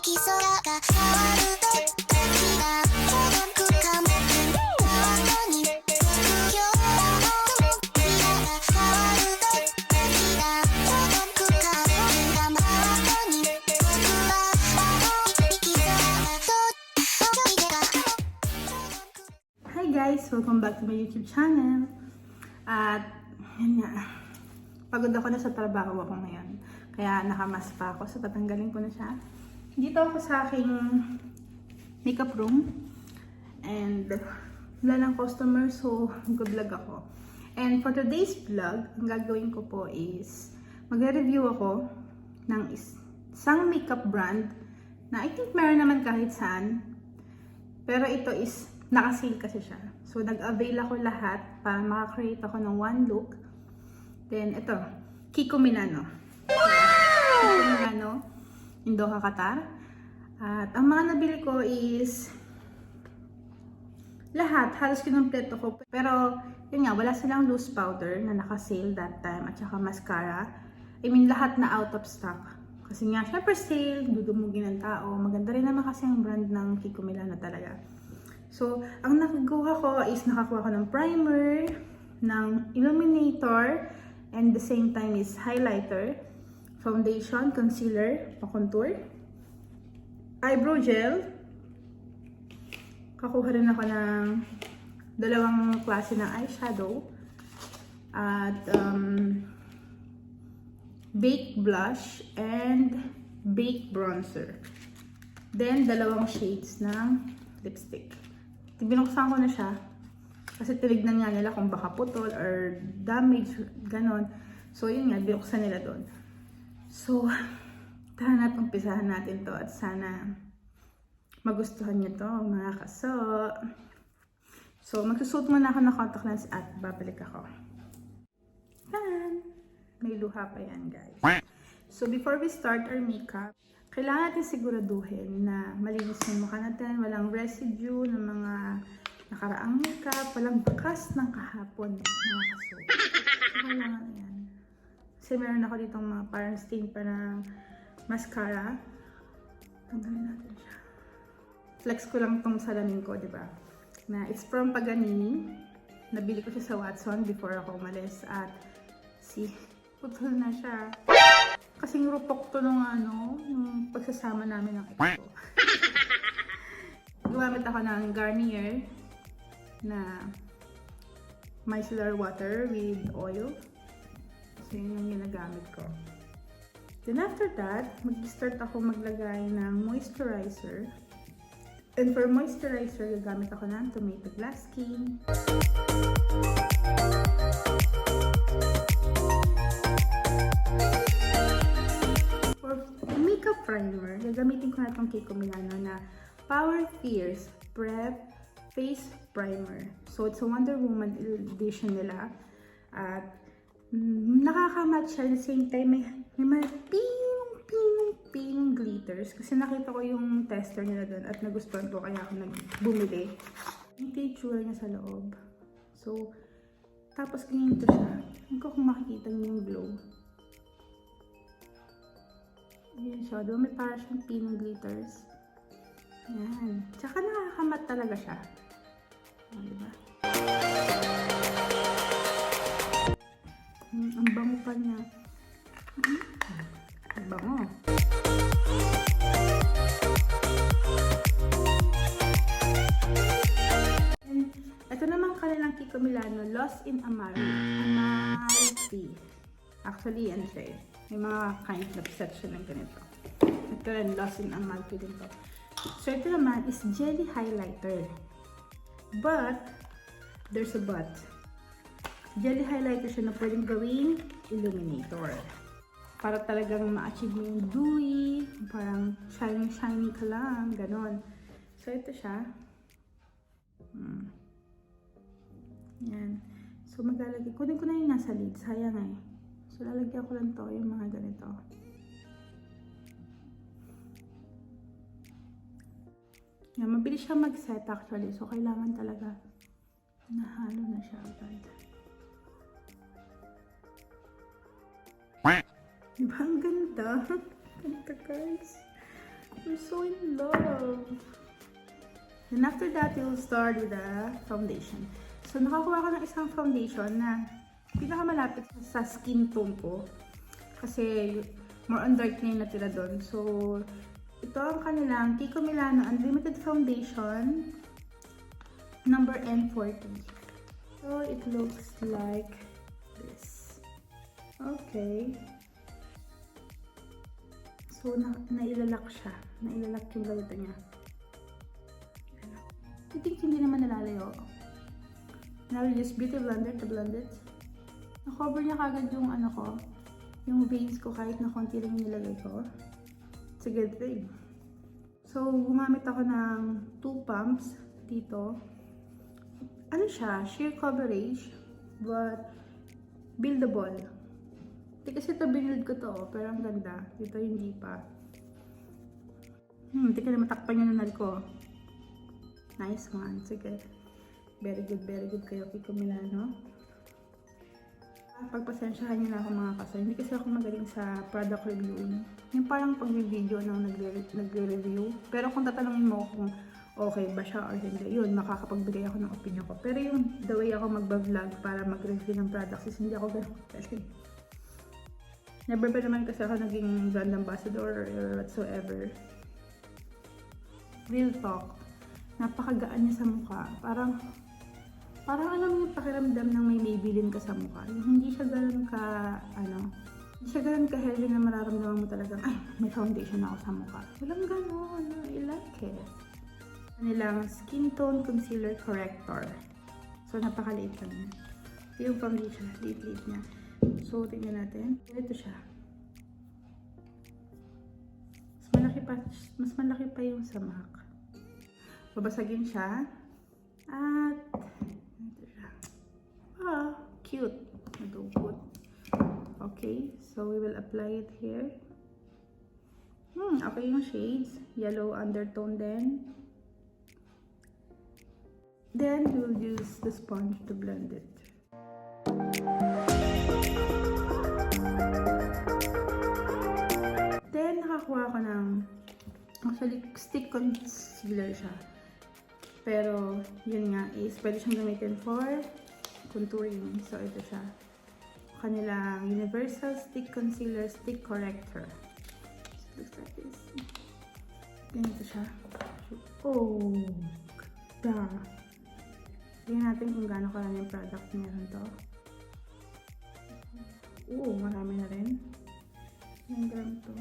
Hi guys! Welcome back to my YouTube channel. At yun nga, pagod ako na sa trabaho ako ngayon. Kaya nakamas pa ako, so tatanggalin ko na siya. Dito ako sa aking makeup room. And wala ng customer, so mag-vlog ako. And for today's vlog, ang gagawin ko po is magre-review ako ng isang makeup brand na I think meron naman kahit saan. Pero ito is naka-sale kasi siya. So, nag-avail ako lahat para makakreate ako ng one look. Then, ito. Kiko Milano. Wow! Kiko Milano. Indoka, Qatar. At ang mga nabili ko is lahat. Halos kinumpleto ko. Pero, yun nga, wala silang loose powder na naka-sale that time. At saka mascara. I mean, lahat na out of stock. Kasi nga, syempre sale. Dudumugin ng tao. Maganda rin naman kasi ang brand ng Kiko Milano talaga. So, ang nakakuha ko is nakakuha ko ng primer, ng illuminator, and the same time is highlighter, foundation, concealer, pa-contour, eyebrow gel. Kakuha rin ako ng dalawang klase ng eyeshadow, at baked blush and baked bronzer. Then, dalawang shades ng lipstick. Binuksan ko na siya kasi tinignan nga nila kung baka putol or damage, ganon. So yun nga, binuksan nila doon. So, tara na, umpisahan natin to at sana magustuhan nyo to mga kaso. So, magsusuot muna ako ng contact lens at babalik ako. Yan! May luha pa yan, guys. So, before we start our makeup, kailangan natin siguraduhin na malinis yung mukha natin, walang residue ng mga nakaraang makeup, walang bakas ng kahapon, mga kaso. So, kailangan yan. Kasi meron ako ditong mga parang stain pa ng mascara. Tanggalin natin siya. Flex ko lang tong salamin ko, di ba? Na it's from Paganini. Nabili ko siya sa Watson before ako umalis. At putol na siya. Kasing rupok to nung yung pagsasama namin ng ex ko. Gumamit ako ng Garnier na micellar water with oil. So yun yung ginagamit ko. Then after that, mag-start ako maglagay ng moisturizer. And for moisturizer, gagamit ako ng tomato glass skin. Primer, gagamitin ko na itong Kiko Milano na Power Fierce Prep Face Primer. So, it's a Wonder Woman edition nila. At nakakamatch siya. At the same time, may mga pink glitters. Kasi nakita ko yung tester nila doon at nagustuhan ko kaya ako bumili. Yung texture niya sa loob. So, tapos ganito siya. Hindi ko kung makikita niyo yung glow. Ayan siya. Doon may parang siyang pink glitters. Ayan. Tsaka nakakamat talaga siya. Ayan, diba? Ang bango pa niya. Ang bango. And ito naman kanilang Kiko Milano, Lost in Amalfi. Actually, yan siya eh. May mga kind of section ng ganito. Ito rin, Lost in Amalfi din to. So, ito naman is jelly highlighter. But, there's a but. Jelly highlighter siya na pwedeng gawing illuminator. Para talagang ma-achieve mo yung dewy, parang shiny ka lang, ganon. So, ito siya. Yan. So, maglalagay. Kunin ko na yung nasa lid. Sayang eh. So, lalagyan ko lang to, yung mga ganito. Yan, mabilis siya mag-set actually. So, kailangan talaga nahalo na siya agad. Diba? Ang ganda. Ganda, guys. I'm so in love. Then after that, you'll start with the foundation. So, nakakuha ko ng isang foundation na pinakamalapit sa skin tone ko. Kasi, more on dark na yung natira doon. So, ito ang kanilang Kiko Milano Unlimited Foundation number N40. So, it looks like this. Okay. So, nailalak siya. Nailalak yung ganito niya. I think hindi naman nalalayo. Now, we'll use Beauty Blender to blend it. Na-cover niya kagad yung ano ko, yung veins ko kahit na konti lang yung nilagay ko. It's a good thing. So, gumamit ako ng 2 pumps dito. Ano siya? Sheer coverage, but buildable. Kasi ito, binild ko to, pero ang ganda. Ito, hindi pa. Hindi ka na matakpan yung nanal ko. Nice one. Sige. Very good kayo, Kiko Milano. Pagpasensyahan niyo na ako mga kaso. Hindi kasi ako magaling sa product reviewing. Yung parang pag-video nang nagre-review. Pero kung tatanungin mo kung okay ba siya or hindi, yun, makakapagbigay ako ng opinion ko. Pero yung the way ako magba-vlog para mag-review ng products is hindi ako ganun kasi. Never pa naman kasi ako naging brand ambassador or whatsoever. Real talk. Napakagaan niya sa mukha. Parang alam mo yung pakiramdam ng may Maybelline ka sa mukha. Yung hindi siya ganun ka, hindi siya ganun ka heavy na mararamdaman mo talagang, ay, may foundation ako sa mukha. Walang ganun. I like it. Kanilang Skin Tone Concealer Corrector. So, napakaliit lang niya. Ito yung foundation. Liit niya. So, tingnan natin. Ito siya. Mas malaki pa yung sa MAC. Babasagin siya. At, ito siya. Cute. Nadugod. Okay, so we will apply it here. Okay yung shades. Yellow undertone then. Then, we will use the sponge to blend it. Then, nakakuha ko ng, actually, stick concealer siya. Pero, yun nga, is pwede siyang gamitin for contouring. So, ito siya. Kanilang Universal Stick Concealer Stick Corrector. It looks like this. Ganito siya. Oh, ganda. Tingnan natin kung gaano karami yung product meron to. Marami na rin. Ilang gram to?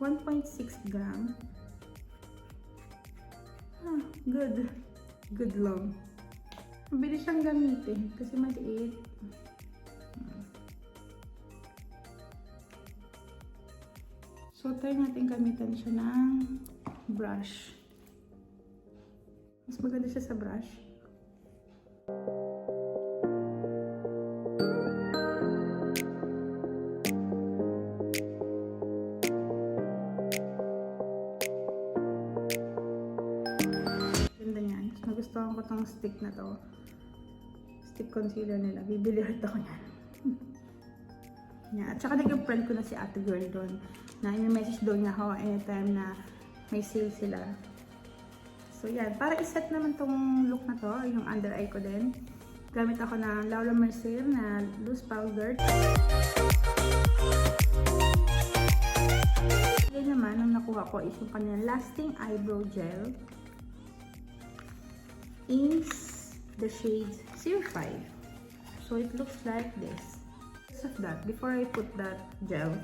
1.6 gram. Good. Good lang. Mabilis siyang gamitin kasi maliit. So, try natin gamitan siya ng brush. Mas maganda siya sa brush. Nagustuhan ko tong stick na to. Stick concealer nila. Bibili rin ako yan. At saka naging friend ko na si ate girl doon. Na i-message doon niya ako anytime na may sale sila. So yan. Para iset naman tong look na to, yung under eye ko din. Gamit ako ng Laura Mercier na loose powder. Yan naman, ang nakuha ko is yung kanilang lasting eyebrow gel. In the shade 05. So it looks like this. Because of that, before I put that gel,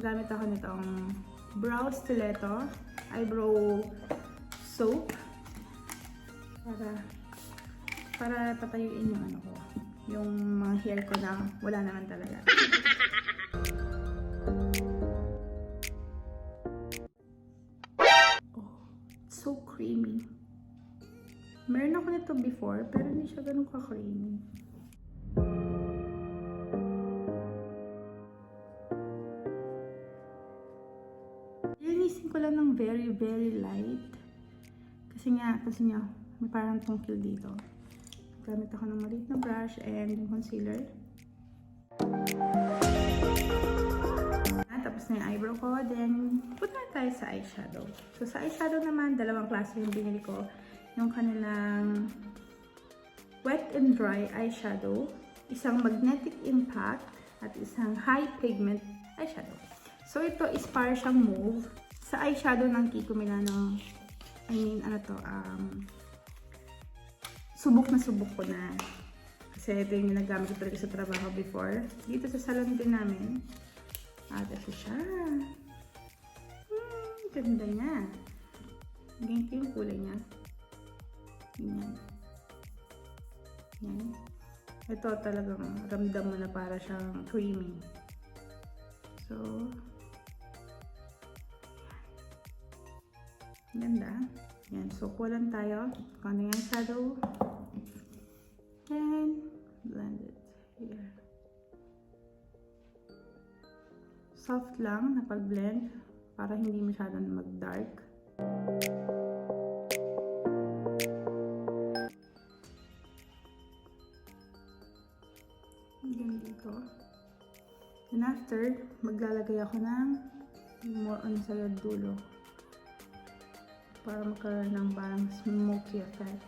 gamit ako nitong brow stiletto, eyebrow soap para patayuin yung ano ko, yung mga hair ko na wala naman talaga. So creamy. Meron ako nito before, pero hindi siya ganun ka-creamy. Linisin ko lang ng very, very light. Kasi nga, may parang tungkil dito. Gamit ako ng maliit na brush and yung concealer. At tapos na yung eyebrow ko. Then, punta na tayo sa eyeshadow. So, sa eyeshadow naman, dalawang klase yung binili ko. Yung kanilang wet and dry eyeshadow, isang magnetic impact, at isang high pigment eyeshadow. So, ito is para siyang mauve. Sa eyeshadow ng Kiko Milano, subok ko na. Kasi ito yung ginagamit ko talaga sa trabaho before. Dito sa salon din namin. Ito siya. Ganda niya. Ganito yung kulay niya. Yan. Yan. Ito talagang ramdam mo na para siyang creamy. So, ganda. Yan. So, kulang tayo. Konting eyeshadow. And blend it here. Soft lang na pag-blend para hindi masyadong mag-dark. Hanggang dito. And after, maglalagay ako ng more on sa dulo para magkaroon ng parang smoky effect.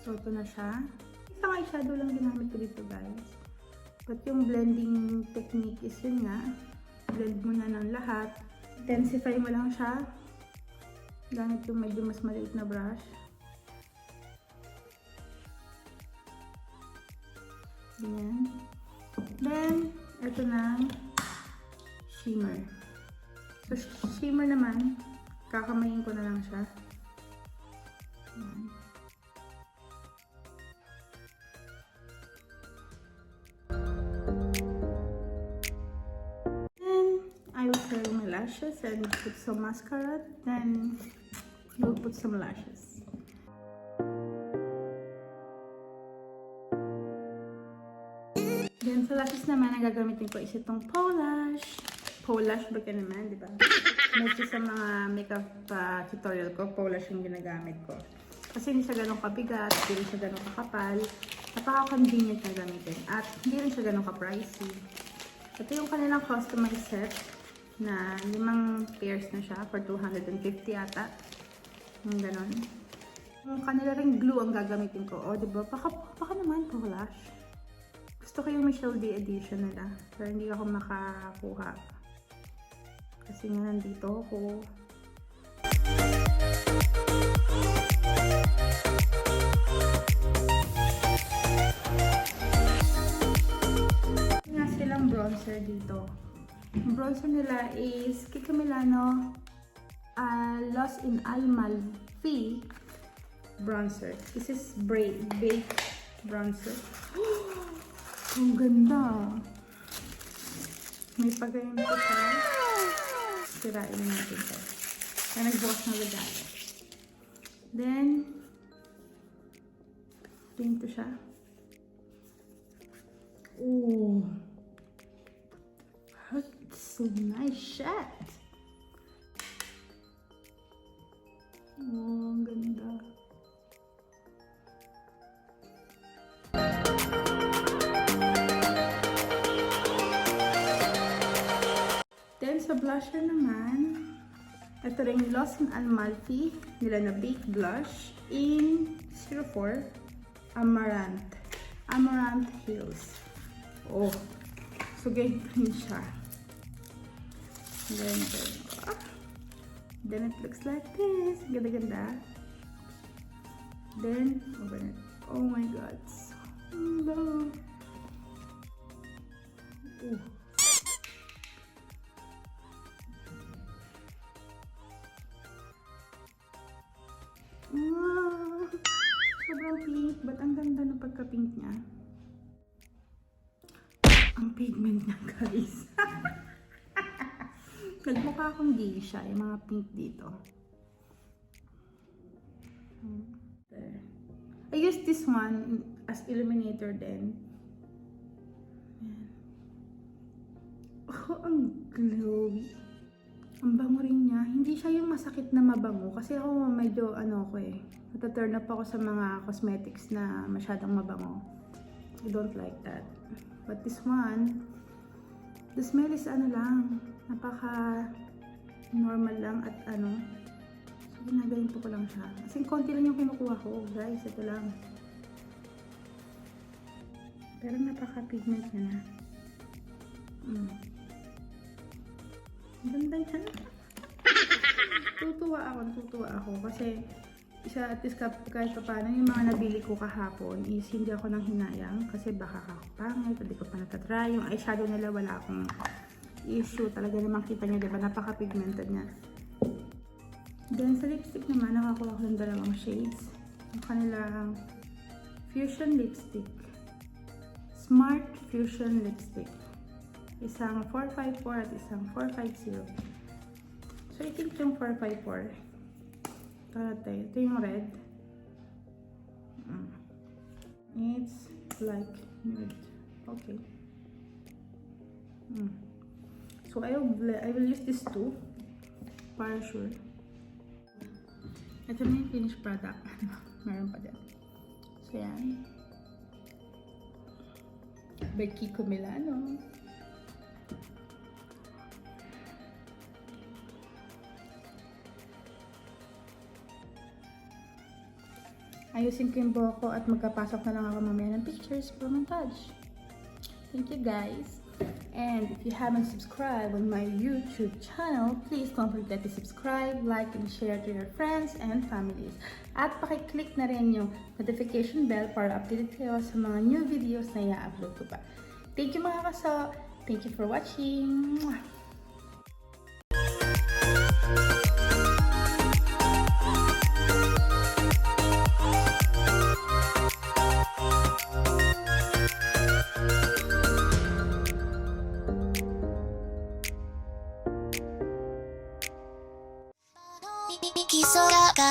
So, ito na siya. Isang eyeshadow lang ginamit ko dito, guys. But yung blending technique is yun nga. Blend mo na ng lahat. Intensify mo lang siya. Gamit yung medyo mas maliit na brush. Ganyan. Then, ito na shimmer. So, shimmer naman, kakamayin ko na lang siya. Ayan. I will curl my lashes and put some mascara, then we'll put some lashes. Then sa lashes naman, ang gagamitin ko is itong Polash. Polash ba ka naman, di ba? Mostly sa mga makeup tutorial ko, Polash yung ginagamit ko. Kasi hindi siya ganun kabigat, hindi rin siya ganun kakapal. Napaka-convenient na gamitin. At hindi rin siya ganun ka-pricey. Ito yung kanilang customized set na 5 pairs na siya for 250 ata. Yung ganon. Yung kanila ring glue ang gagamitin ko. O, diba? Baka naman Polash. Gusto ko yung Michelle D edition nila. Pero hindi ako makakuha. Kasi nga nandito ako. Nga silang bronzer dito. Yung bronzer nila is Kiko Milano Lost in Amalfi bronzer. This is Baked bronzer. Ang ganda! May pagayon ko siya. Sirain na natin ito. Kaya nagbukas na regalo. Then, pinto siya. Ooh! That's a nice shot! Oh, ang ganda. Then, sa blusher naman, ito rin Lost in Amalfi nila na Baked Blush in 04 Amaranth Hills. Oh, so ganito rin siya. Then it looks like this. Ganda-ganda. Then, open it. Oh my god. No. Ooh. Wow! Sobrang pink. Ba't ang ganda ng pagka-pink niya? Ang pigment niya, guys. Nagmukha akong geisha. Yung mga pink dito. There. I used this one as illuminator din. Oh, ang glowy. Ang bango rin niya. Hindi siya yung masakit na mabango. Kasi ako medyo ano ko eh. Nata-turn up ako sa mga cosmetics na masyadong mabango. I don't like that. But this one, the smell is ano lang, napaka normal lang at ano. So, ginaganito ko lang siya. Kasi konti lang yung kinukuha ko, guys. Ito lang. Pero napaka-pigment niya na. Ganda yan. Tutuwa ako kasi isa at least kahit pa paano yung mga nabili ko kahapon is hindi ako nang hinayang kasi baka kakapangit, hindi ko pa natatry. Yung eyeshadow nila wala akong issue. Talaga naman kita nyo, diba? Napaka-pigmented niya. Then sa lipstick naman, nakakuha ko ng dalawang shades. Yung kanilang Fusion Lipstick. Smart Fusion Lipstick. Isang 454 at isang 450. So, I think yung 454. Ito yung red. It's like nude. Okay. So, I will use this too. Para sure. Ito na yung finished product. Meron pa din. So, yan. By Kiko Milano. Ayusin ko yung buhok ko at magkapasok na lang ako mamaya ng pictures for montage. Thank you guys. And if you haven't subscribed on my YouTube channel, please don't forget to subscribe, like, and share to your friends and families. At pakiclick na rin yung notification bell para updated kayo sa mga new videos na i-upload ko pa. Thank you mga kaso. Thank you for watching. Kiko Milano